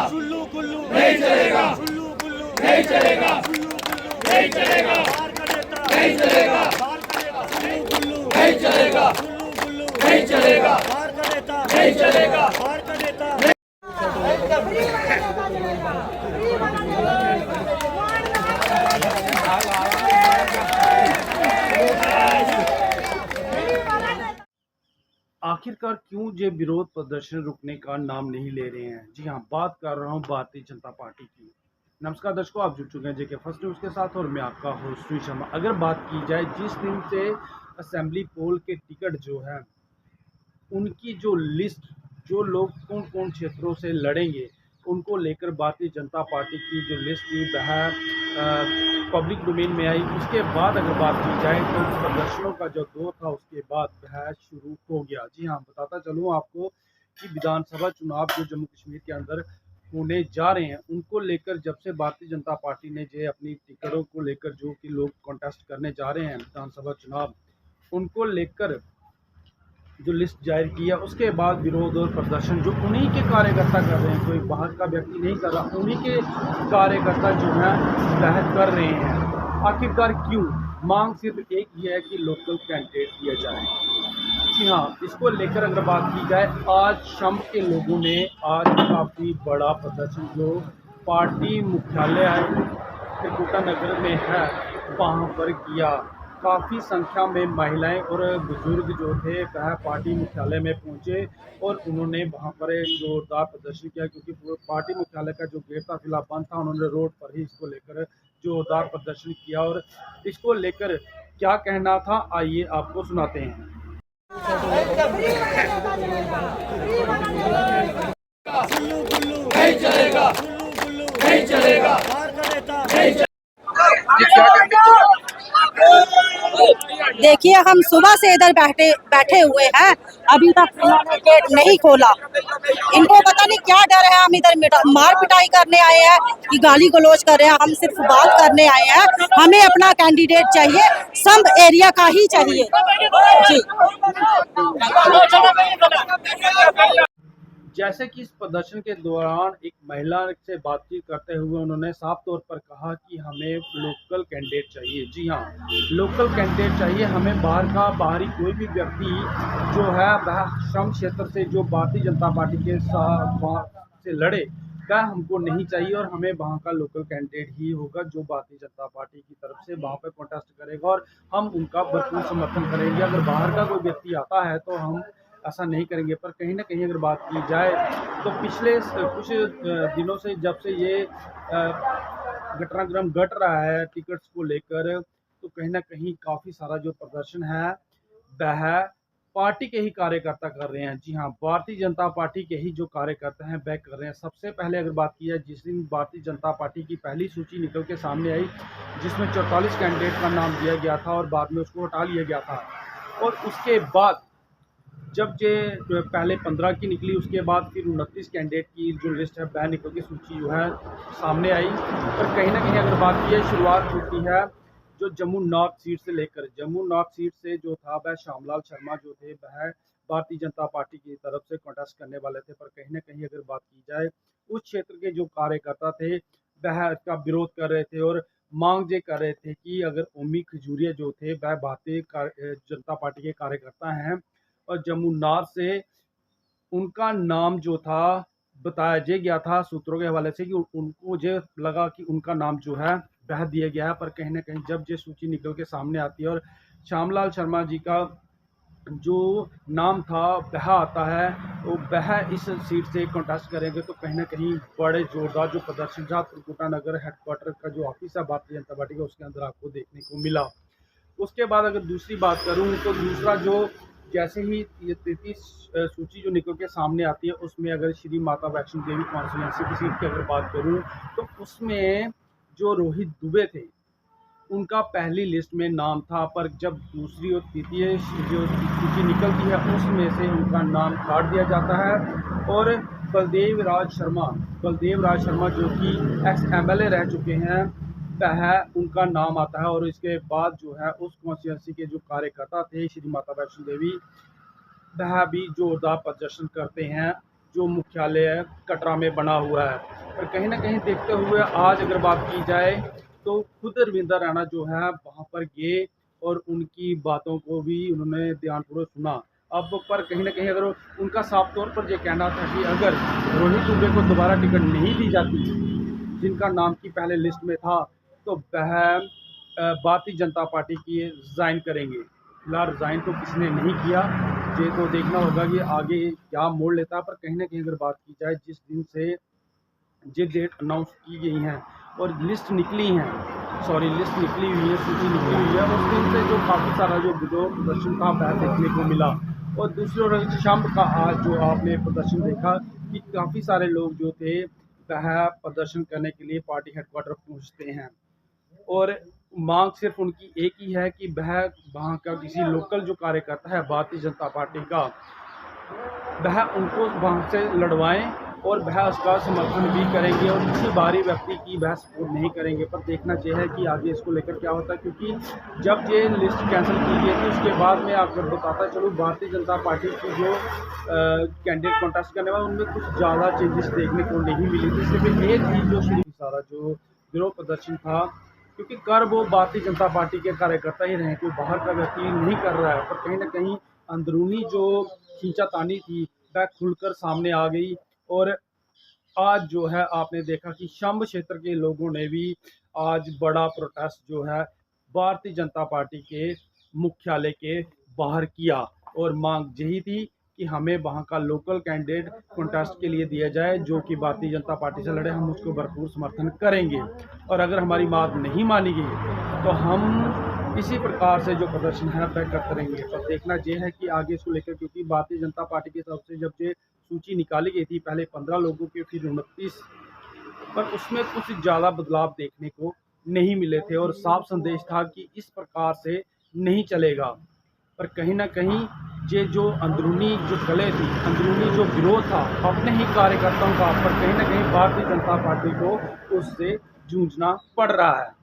चुल्लू कुल्लू नहीं चलेगा, चुल्लू कुल्लू नहीं चलेगा, चुल्लू कुल्लू नहीं चलेगा, बाहर का नेता नहीं चलेगा, बाहर का नेता चुल्लू कुल्लू नहीं चलेगा, चुल्लू कुल्लू नहीं चलेगा, बाहर का नेता नहीं चलेगा। बाहर का नेता आखिरकार क्यों ये विरोध प्रदर्शन रुकने का नाम नहीं ले रहे हैं। जी हाँ, बात कर रहा हूँ भारतीय जनता पार्टी की। नमस्कार दर्शकों, आप जुड़ चुके हैं जेके फर्स्ट न्यूज़ के साथ और मैं आपका होस्ट सुनील शर्मा। अगर बात की जाए जिस दिन से असेंबली पोल के टिकट जो है उनकी जो लिस्ट, जो लोग कौन कौन क्षेत्रों से लड़ेंगे उनको लेकर भारतीय जनता पार्टी की जो लिस्ट थी वह पब्लिक डोमेन में आई। उसके बाद अगर बात की जाए तो प्रदर्शनों का जो दौर था उसके बाद वह शुरू हो गया। जी हाँ, बताता चलूँ आपको कि विधानसभा चुनाव जो जम्मू कश्मीर के अंदर होने जा रहे हैं उनको लेकर जब से भारतीय जनता पार्टी ने जो अपनी टिकटों को लेकर जो कि लोग कॉन्टेस्ट करने जा रहे हैं विधानसभा चुनाव उनको लेकर जो लिस्ट जाहिर की है उसके बाद विरोध और प्रदर्शन जो उन्हीं के कार्यकर्ता कर रहे हैं, कोई बाहर का व्यक्ति नहीं कर रहा, उन्हीं के कार्यकर्ता जो है वह कर रहे हैं। आखिरकार क्यों? मांग सिर्फ एक ही है कि लोकल कैंडिडेट दिया जाए। जी हाँ, इसको लेकर अगर बात की जाए आज शाम के लोगों ने आज काफ़ी बड़ा प्रदर्शन जो पार्टी मुख्यालय त्रिकुटा नगर में है वहाँ पर किया। काफ़ी संख्या में महिलाएं और बुजुर्ग जो थे वह पार्टी मुख्यालय में पहुंचे और उन्होंने वहां पर एक जोरदार प्रदर्शन किया क्योंकि पार्टी मुख्यालय का जो गेट था फिलहाल बंद था। उन्होंने रोड पर ही इसको लेकर जोरदार प्रदर्शन किया और इसको लेकर क्या कहना था आइए आपको सुनाते हैं। चुल्लू कुल्लू नहीं चलेगा, चुल्लू कुल्लू नहीं चलेगा, बाहर का नेता नहीं चलेगा। देखिए, हम सुबह से इधर बैठे हुए हैं, अभी तक इन्होंने गेट नहीं खोला। इनको पता नहीं क्या डर है। हम इधर मार पिटाई करने आए हैं कि गाली गलौज कर रहे हैं? हम सिर्फ बात करने आए हैं। हमें अपना कैंडिडेट चाहिए, सब एरिया का ही चाहिए जी। जैसे कि इस प्रदर्शन के दौरान एक महिला से बातचीत करते हुए उन्होंने साफ तौर पर कहा कि हमें लोकल कैंडिडेट चाहिए। जी हाँ, लोकल कैंडिडेट चाहिए हमें। बाहरी कोई भी व्यक्ति जो है वह श्रम क्षेत्र से जो भारतीय जनता पार्टी के साथ से लड़े वह हमको नहीं चाहिए और हमें वहाँ का लोकल कैंडिडेट ही होगा जो भारतीय जनता पार्टी की तरफ से वहाँ पर कॉन्टेस्ट करेगा और हम उनका भरपूर समर्थन करेंगे। अगर बाहर का कोई व्यक्ति आता है तो हम ऐसा नहीं करेंगे। पर कहीं ना कहीं अगर बात की जाए तो पिछले कुछ दिनों से जब से ये घटनाक्रम घट रहा है टिकट्स को लेकर तो कहीं ना कहीं काफ़ी सारा जो प्रदर्शन है वह पार्टी के ही कार्यकर्ता कर रहे हैं। जी हाँ, भारतीय जनता पार्टी के ही जो कार्यकर्ता हैं वह कर रहे हैं। सबसे पहले अगर बात की जाए जिस दिन भारतीय जनता पार्टी की पहली सूची निकल के सामने आई जिसमें 44 कैंडिडेट का नाम दिया गया था और बाद में उसको हटा लिया गया था और उसके बाद जब ये पहले 15 की निकली उसके बाद फिर 29 कैंडिडेट की जो लिस्ट है वह निकल के सूची जो है सामने आई। और कहीं ना कहीं अगर बात की जाए शुरुआत होती है जो जम्मू नॉर्थ सीट से लेकर जम्मू नॉर्थ सीट से जो था वह श्यामलाल शर्मा जो थे वह भारतीय जनता पार्टी की तरफ से कॉन्टेस्ट करने वाले थे। पर कहीं ना कहीं अगर बात की जाए उस क्षेत्र के जो कार्यकर्ता थे वह इसका विरोध कर रहे थे और मांग ये कर रहे थे कि अगर ओमी खजूरिया जो थे वह भारतीय जनता पार्टी के कार्यकर्ता हैं और जम्मू नॉर्थ से उनका नाम जो था बताया गया था सूत्रों के हवाले से कि उनको ये लगा कि उनका नाम जो है वह दिया गया है। पर कहीं ना कहीं जब ये सूची निकल के सामने आती है और श्यामलाल शर्मा जी का जो नाम था वह आता है तो वह इस सीट से कॉन्टेस्ट करेंगे तो कहीं ना कहीं बड़े जोरदार जो प्रदर्शन जहाँ त्रिकुटा नगर हेडक्वार्टर का जो ऑफिस है भारतीय जनता पार्टी का उसके अंदर आपको देखने को मिला। उसके बाद अगर दूसरी बात करूं तो दूसरा जो जैसे ही ये 33 सूची जो निकल के सामने आती है उसमें अगर श्री माता वैष्णो देवी कॉन्स्टिट्यूंसी की सीट की अगर बात करूं तो उसमें जो रोहित दुबे थे उनका पहली लिस्ट में नाम था। पर जब दूसरी और तृतीय जो सूची निकलती है उसमें से उनका नाम काट दिया जाता है और बलदेव राज शर्मा जो कि एक्स MLA रह चुके हैं वह उनका नाम आता है और इसके बाद जो है उस कॉन्स्टिट्यूंसी के जो कार्यकर्ता थे श्री माता वैष्णो देवी वह भी जोरदार प्रदर्शन करते हैं जो मुख्यालय कटरा में बना हुआ है। पर कहीं ना कहीं देखते हुए आज अगर बात की जाए तो खुद रविंदर रैना जो है वहाँ पर गए और उनकी बातों को भी उन्होंने ध्यानपूर्वक सुना। अब पर कहीं ना कहीं अगर उनका साफ तौर पर यह कहना था कि अगर रोहित दुबे को दोबारा टिकट नहीं दी जाती, जिनका नाम की पहले लिस्ट में था, तो वह भारतीय जनता पार्टी की रिज़ाइन करेंगे। फिलहाल रिज़ाइन तो किसी ने नहीं किया, ये तो देखना होगा कि आगे क्या मोड़ लेता है। पर कहीं ना कहीं अगर बात की जाए जिस दिन से ये डेट अनाउंस की गई हैं और लिस्ट निकली हुई है, सूची निकली हुई है, उस दिन से जो काफ़ी सारा जो प्रदर्शन का वह देखने को मिला। और दूसरी ओर शाम का आज जो आपने प्रदर्शन देखा कि काफ़ी सारे लोग जो थे वह प्रदर्शन करने के लिए पार्टी हेडक्वार्टर पहुंचते हैं और मांग सिर्फ उनकी एक ही है कि वह वहाँ का किसी लोकल जो कार्यकर्ता है भारतीय जनता पार्टी का, वह उनको वहाँ से लड़वाएं और वह उसका समर्थन भी करेंगे और किसी बाहरी व्यक्ति की वह सपोर्ट नहीं करेंगे। पर देखना चाहिए कि आगे इसको लेकर क्या होता है, क्योंकि जब ये लिस्ट कैंसिल की गई थी उसके बाद में आपको बताता चलूँ भारतीय जनता पार्टी की जो कैंडिडेट कॉन्टेस्ट करने वाले उनमें कुछ ज़्यादा चेंजेस देखने को नहीं मिली थी। सिर्फ एक ही जो सारा जो विरोध प्रदर्शन था, क्योंकि कर वो भारतीय जनता पार्टी के कार्यकर्ता ही रहे, कोई बाहर का व्यक्ति नहीं कर रहा है। पर कहीं ना कहीं अंदरूनी जो खींचातानी थी वह खुलकर सामने आ गई। और आज जो है आपने देखा कि शंभ क्षेत्र के लोगों ने भी आज बड़ा प्रोटेस्ट जो है भारतीय जनता पार्टी के मुख्यालय के बाहर किया और मांग यही थी कि हमें वहां का लोकल कैंडिडेट कॉन्टेस्ट के लिए दिया जाए जो कि भारतीय जनता पार्टी से लड़े। हम उसको भरपूर समर्थन करेंगे और अगर हमारी बात नहीं मानी गई तो हम इसी प्रकार से जो प्रदर्शन है वह करते रहेंगे। पर देखना यह है कि आगे इसको लेकर, क्योंकि भारतीय जनता पार्टी की तरफ से जब ये सूची निकाली गई थी पहले 15 लोगों की फिर 29, पर उसमें कुछ ज़्यादा बदलाव देखने को नहीं मिले थे और साफ संदेश था कि इस प्रकार से नहीं चलेगा। पर कहीं ना कहीं ये जो अंदरूनी जो कलह थी, अंदरूनी जो विरोध था अपने ही कार्यकर्ताओं का, पर कहीं ना कहीं भारतीय जनता पार्टी को उससे जूझना पड़ रहा है।